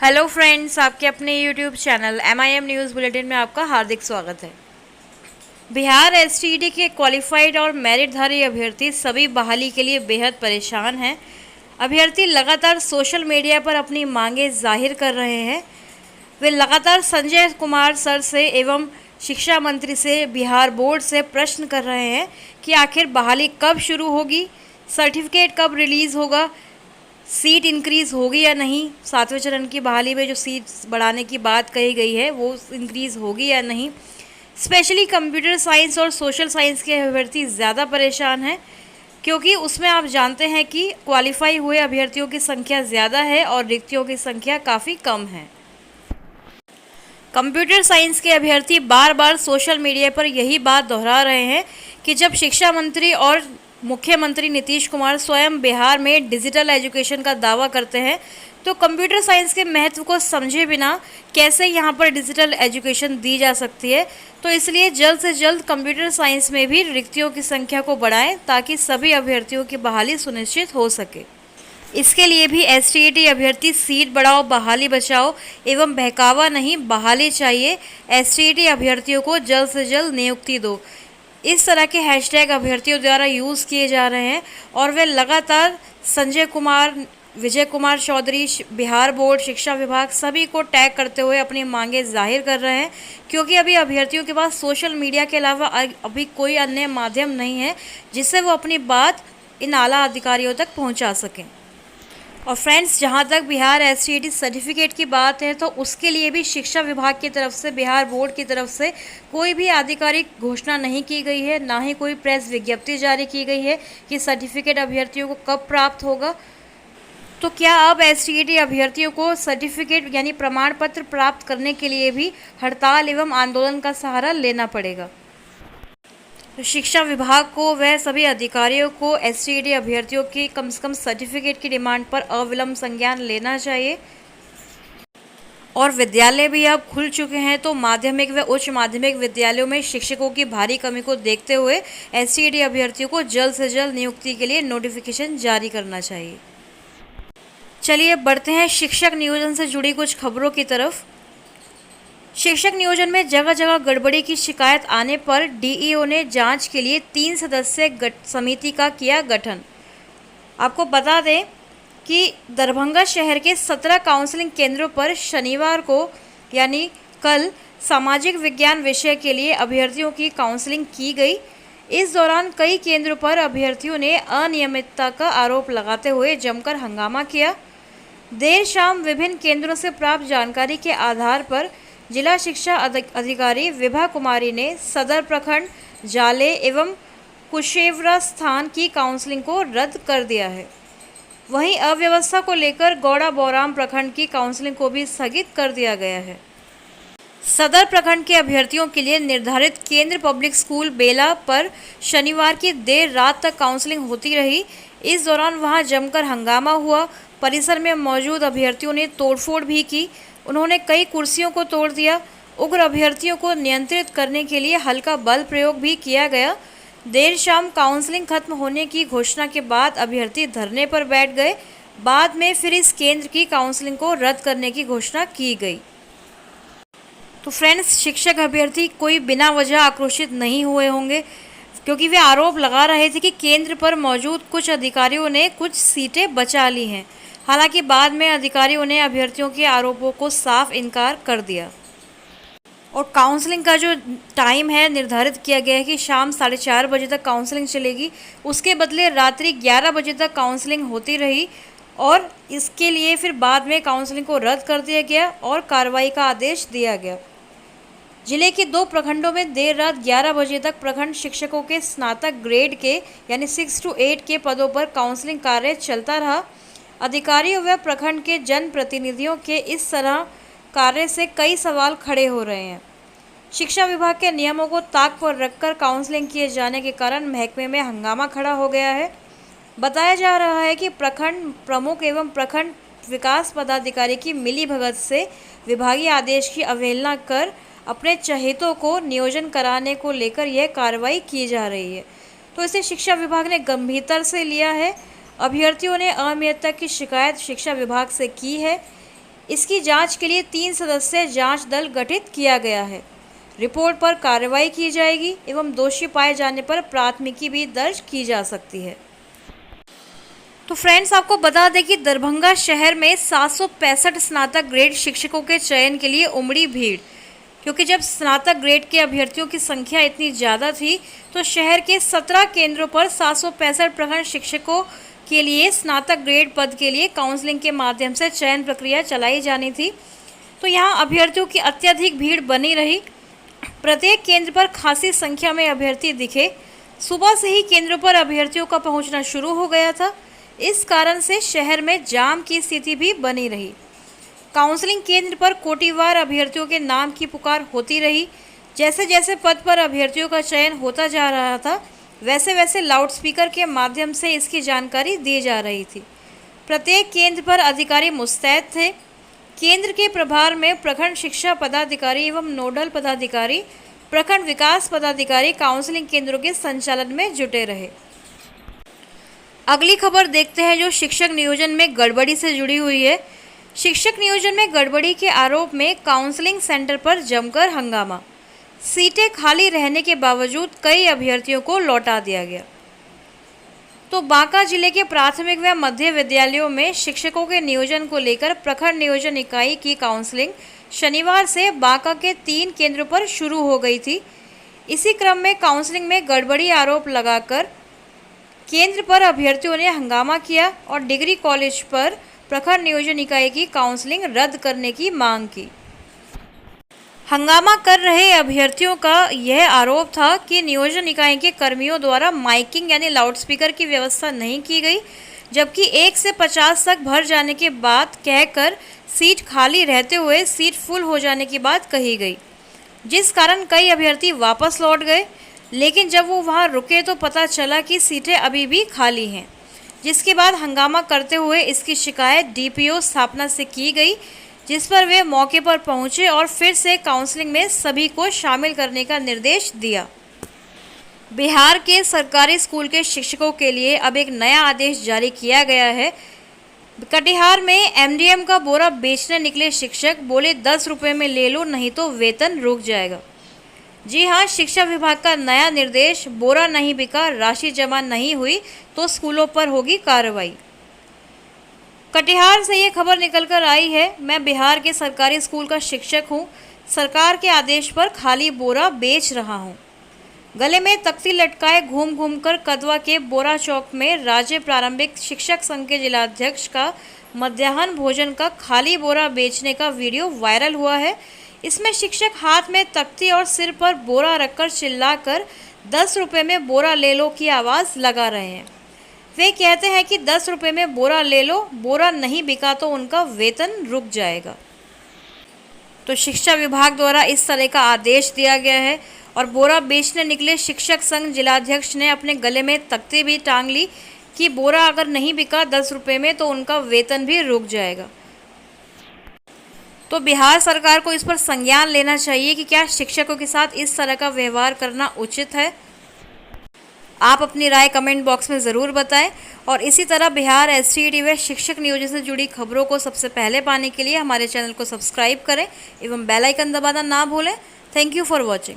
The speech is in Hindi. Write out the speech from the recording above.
हेलो फ्रेंड्स, आपके अपने YouTube channel MIM news bulletin में आपका हार्दिक स्वागत है। बिहार STED के क्वालिफाइड और मेरिटधारी अभ्यर्थी सभी बहाली के लिए बेहद परेशान हैं। अभ्यर्थी लगातार सोशल मीडिया पर अपनी मांगें जाहिर कर रहे हैं। वे लगातार संजय कुमार सर से एवं शिक्षा मंत्री से, बिहार बोर्ड से प्रश्न कर रहे हैं कि आखिर बहाली कब शुरू होगी, सर्टिफिकेट कब रिलीज़ होगा, सीट इंक्रीज़ होगी या नहीं, 7वें चरण की बहाली में जो सीट बढ़ाने की बात कही गई है वो इंक्रीज़ होगी या नहीं। स्पेशली कंप्यूटर साइंस और सोशल साइंस के अभ्यर्थी ज़्यादा परेशान हैं, क्योंकि उसमें आप जानते हैं कि क्वालिफाई हुए अभ्यर्थियों की संख्या ज़्यादा है और रिक्तियों की संख्या काफ़ी कम है। कंप्यूटर साइंस के अभ्यर्थी बार बार सोशल मीडिया पर यही बात दोहरा रहे हैं कि जब शिक्षा मंत्री और मुख्यमंत्री नीतीश कुमार स्वयं बिहार में डिजिटल एजुकेशन का दावा करते हैं, तो कंप्यूटर साइंस के महत्व को समझे बिना कैसे यहाँ पर डिजिटल एजुकेशन दी जा सकती है। तो इसलिए जल्द से जल्द कंप्यूटर साइंस में भी रिक्तियों की संख्या को बढ़ाएं ताकि सभी अभ्यर्थियों की बहाली सुनिश्चित हो सके। इसके लिए भी STED अभ्यर्थी सीट बढ़ाओ बहाली बचाओ एवं बहकावा नहीं, बहाली चाहिए, STED अभ्यर्थियों को जल्द से जल्द नियुक्ति दो, इस तरह के हैशटैग अभ्यर्थियों द्वारा यूज़ किए जा रहे हैं। और वे लगातार संजय कुमार, विजय कुमार चौधरी, बिहार बोर्ड, शिक्षा विभाग सभी को टैग करते हुए अपनी मांगें जाहिर कर रहे हैं, क्योंकि अभी अभ्यर्थियों के पास सोशल मीडिया के अलावा अभी कोई अन्य माध्यम नहीं है जिससे वो अपनी बात इन आला अधिकारियों तक पहुंचा सकें। और फ्रेंड्स, जहां तक बिहार STED सर्टिफिकेट की बात है तो उसके लिए भी शिक्षा विभाग की तरफ से, बिहार बोर्ड की तरफ से कोई भी आधिकारिक घोषणा नहीं की गई है, ना ही कोई प्रेस विज्ञप्ति जारी की गई है कि सर्टिफिकेट अभ्यर्थियों को कब प्राप्त होगा। तो क्या अब STED अभ्यर्थियों को सर्टिफिकेट यानी प्रमाण पत्र प्राप्त करने के लिए भी हड़ताल एवं आंदोलन का सहारा लेना पड़ेगा? शिक्षा विभाग को वह सभी अधिकारियों को STED अभ्यर्थियों की कम से कम सर्टिफिकेट की डिमांड पर अविलंब संज्ञान लेना चाहिए। और विद्यालय भी अब खुल चुके हैं, तो माध्यमिक व उच्च माध्यमिक विद्यालयों में शिक्षकों की भारी कमी को देखते हुए STED अभ्यर्थियों को जल्द से जल्द नियुक्ति के लिए नोटिफिकेशन जारी करना चाहिए। चलिए बढ़ते हैं शिक्षक नियोजन से जुड़ी कुछ खबरों की तरफ। शिक्षक नियोजन में जगह जगह गड़बड़ी की शिकायत आने पर DEO ने जांच के लिए 3 सदस्यीय समिति का किया गठन। आपको बता दें कि दरभंगा शहर के 17 काउंसलिंग केंद्रों पर शनिवार को यानी कल सामाजिक विज्ञान विषय के लिए अभ्यर्थियों की काउंसलिंग की गई। इस दौरान कई केंद्रों पर अभ्यर्थियों ने अनियमितता का आरोप लगाते हुए जमकर हंगामा किया। देर शाम विभिन्न केंद्रों से प्राप्त जानकारी के आधार पर जिला शिक्षा अधिकारी विभा कुमारी ने सदर प्रखंड, जाले एवं कुशेवरा स्थान की काउंसलिंग को रद्द कर दिया है। वहीं अव्यवस्था को लेकर गौड़ा बौराम प्रखंड की काउंसलिंग को भी स्थगित कर दिया गया है। सदर प्रखंड के अभ्यर्थियों के लिए निर्धारित केंद्र पब्लिक स्कूल बेला पर शनिवार की देर रात तक काउंसलिंग होती रही। इस दौरान वहां जमकर हंगामा हुआ। परिसर में मौजूद अभ्यर्थियों ने तोड़फोड़ भी की। उन्होंने कई कुर्सियों को तोड़ दिया। उग्र अभ्यर्थियों को नियंत्रित करने के लिए हल्का बल प्रयोग भी किया गया। देर शाम काउंसलिंग खत्म होने की घोषणा के बाद अभ्यर्थी धरने पर बैठ गए। बाद में फिर इस केंद्र की काउंसलिंग को रद्द करने की घोषणा की गई। तो फ्रेंड्स, शिक्षक अभ्यर्थी कोई बिना वजह आक्रोशित नहीं हुए होंगे, क्योंकि वे आरोप लगा रहे थे कि केंद्र पर मौजूद कुछ अधिकारियों ने कुछ सीटें बचा ली हैं। हालांकि बाद में अधिकारियों ने अभ्यर्थियों के आरोपों को साफ इनकार कर दिया। और काउंसलिंग का जो टाइम है निर्धारित किया गया है कि शाम 4:30 बजे तक काउंसलिंग चलेगी, उसके बदले रात्रि 11 बजे तक काउंसलिंग होती रही। और इसके लिए फिर बाद में काउंसलिंग को रद्द कर दिया गया और कार्रवाई का आदेश दिया गया। जिले के 2 प्रखंडों में देर रात 11 बजे तक प्रखंड शिक्षकों के स्नातक ग्रेड के यानी 6 to 8 के पदों पर काउंसलिंग कार्य चलता रहा। अधिकारियों व प्रखंड के जनप्रतिनिधियों के इस तरह कार्य से कई सवाल खड़े हो रहे हैं। शिक्षा विभाग के नियमों को ताक पर रखकर काउंसलिंग किए जाने के कारण महकमे में हंगामा खड़ा हो गया है। बताया जा रहा है कि प्रखंड प्रमुख एवं प्रखंड विकास पदाधिकारी की मिलीभगत से विभागीय आदेश की अवहेलना कर अपने चहेतों को नियोजन कराने को लेकर यह कार्रवाई की जा रही है। तो इसे शिक्षा विभाग ने गंभीरता से लिया है। अभ्यर्थियों ने अनियमितता की शिकायत शिक्षा विभाग से की है। इसकी जांच के लिए 3 सदस्यीय जांच दल गठित किया गया है। रिपोर्ट पर कार्रवाई की जाएगी एवं दोषी पाए जाने पर प्राथमिकी भी दर्ज की जा सकती है। तो फ्रेंड्स, आपको बता दें कि दरभंगा शहर में 765 स्नातक ग्रेड शिक्षकों के चयन के लिए उमड़ी भीड़, क्योंकि जब स्नातक ग्रेड के अभ्यर्थियों की संख्या इतनी ज़्यादा थी तो शहर के 17 केंद्रों पर 765 प्रखंड शिक्षकों के लिए स्नातक ग्रेड पद के लिए काउंसलिंग के माध्यम से चयन प्रक्रिया चलाई जानी थी। तो यहाँ अभ्यर्थियों की अत्यधिक भीड़ बनी रही। प्रत्येक केंद्र पर खासी संख्या में अभ्यर्थी दिखे। सुबह से ही केंद्रों पर अभ्यर्थियों का पहुंचना शुरू हो गया था। इस कारण से शहर में जाम की स्थिति भी बनी रही। काउंसलिंग केंद्र पर कोटिवार अभ्यर्थियों के नाम की पुकार होती रही। जैसे जैसे पद पर अभ्यर्थियों का चयन होता जा रहा था, वैसे वैसे लाउडस्पीकर के माध्यम से इसकी जानकारी दी जा रही थी। प्रत्येक केंद्र पर अधिकारी मुस्तैद थे। केंद्र के प्रभार में प्रखंड शिक्षा पदाधिकारी एवं नोडल पदाधिकारी, प्रखंड विकास पदाधिकारी काउंसलिंग केंद्रों के संचालन में जुटे रहे। अगली खबर देखते हैं जो शिक्षक नियोजन में गड़बड़ी से जुड़ी हुई है। शिक्षक नियोजन में गड़बड़ी के आरोप में काउंसलिंग सेंटर पर जमकर हंगामा। सीटें खाली रहने के बावजूद कई अभ्यर्थियों को लौटा दिया गया। तो बांका जिले के प्राथमिक व मध्य विद्यालयों में शिक्षकों के नियोजन को लेकर प्रखंड नियोजन इकाई की काउंसलिंग शनिवार से बांका के 3 केंद्रों पर शुरू हो गई थी। इसी क्रम में काउंसलिंग में गड़बड़ी आरोप लगाकर केंद्र पर अभ्यर्थियों ने हंगामा किया और डिग्री कॉलेज पर प्रखंड नियोजन इकाई की काउंसलिंग रद्द करने की मांग की। हंगामा कर रहे अभ्यर्थियों का यह आरोप था कि नियोजन इकाई के कर्मियों द्वारा माइकिंग यानी लाउडस्पीकर की व्यवस्था नहीं की गई, जबकि 1 से 50 तक भर जाने के बाद कहकर सीट खाली रहते हुए सीट फुल हो जाने की बात कही गई, जिस कारण कई अभ्यर्थी वापस लौट गए। लेकिन जब वो वहाँ रुके तो पता चला कि सीटें अभी भी खाली हैं, जिसके बाद हंगामा करते हुए इसकी शिकायत डीपीओ स्थापना से की गई, जिस पर वे मौके पर पहुंचे और फिर से काउंसलिंग में सभी को शामिल करने का निर्देश दिया। बिहार के सरकारी स्कूल के शिक्षकों के लिए अब एक नया आदेश जारी किया गया है। कटिहार में एमडीएम का बोरा बेचने निकले शिक्षक बोले 10 रुपये में ले लो, नहीं तो वेतन रुक जाएगा। जी हाँ, शिक्षा विभाग का नया निर्देश, बोरा नहीं बिका, राशि जमा नहीं हुई तो स्कूलों पर होगी कार्रवाई। कटिहार से ये खबर निकलकर आई है। मैं बिहार के सरकारी स्कूल का शिक्षक हूँ। सरकार के आदेश पर खाली बोरा बेच रहा हूँ। गले में तख्ती लटकाए घूम घूम कर कदवा के बोरा चौक में राज्य प्रारंभिक शिक्षक संघ के जिलाध्यक्ष का मध्याह्न भोजन का खाली बोरा बेचने का वीडियो वायरल हुआ है। इसमें शिक्षक हाथ में तख्ती और सिर पर बोरा रखकर चिल्लाकर 10 रुपये में बोरा ले लो की आवाज़ लगा रहे हैं। वे कहते हैं कि 10 रुपये में बोरा ले लो, बोरा नहीं बिका तो उनका वेतन रुक जाएगा। तो शिक्षा विभाग द्वारा इस तरह का आदेश दिया गया है और बोरा बेचने निकले शिक्षक संघ जिलाध्यक्ष ने अपने गले में तख्ती भी टांग ली कि बोरा अगर नहीं बिका 10 रुपये में तो उनका वेतन भी रुक जाएगा। तो बिहार सरकार को इस पर संज्ञान लेना चाहिए कि क्या शिक्षकों के साथ इस तरह का व्यवहार करना उचित है। आप अपनी राय कमेंट बॉक्स में ज़रूर बताएं और इसी तरह बिहार एसटीईटी व शिक्षक नियोजन से जुड़ी खबरों को सबसे पहले पाने के लिए हमारे चैनल को सब्सक्राइब करें एवं बेल आइकन दबाना ना भूलें। Thank you for watching.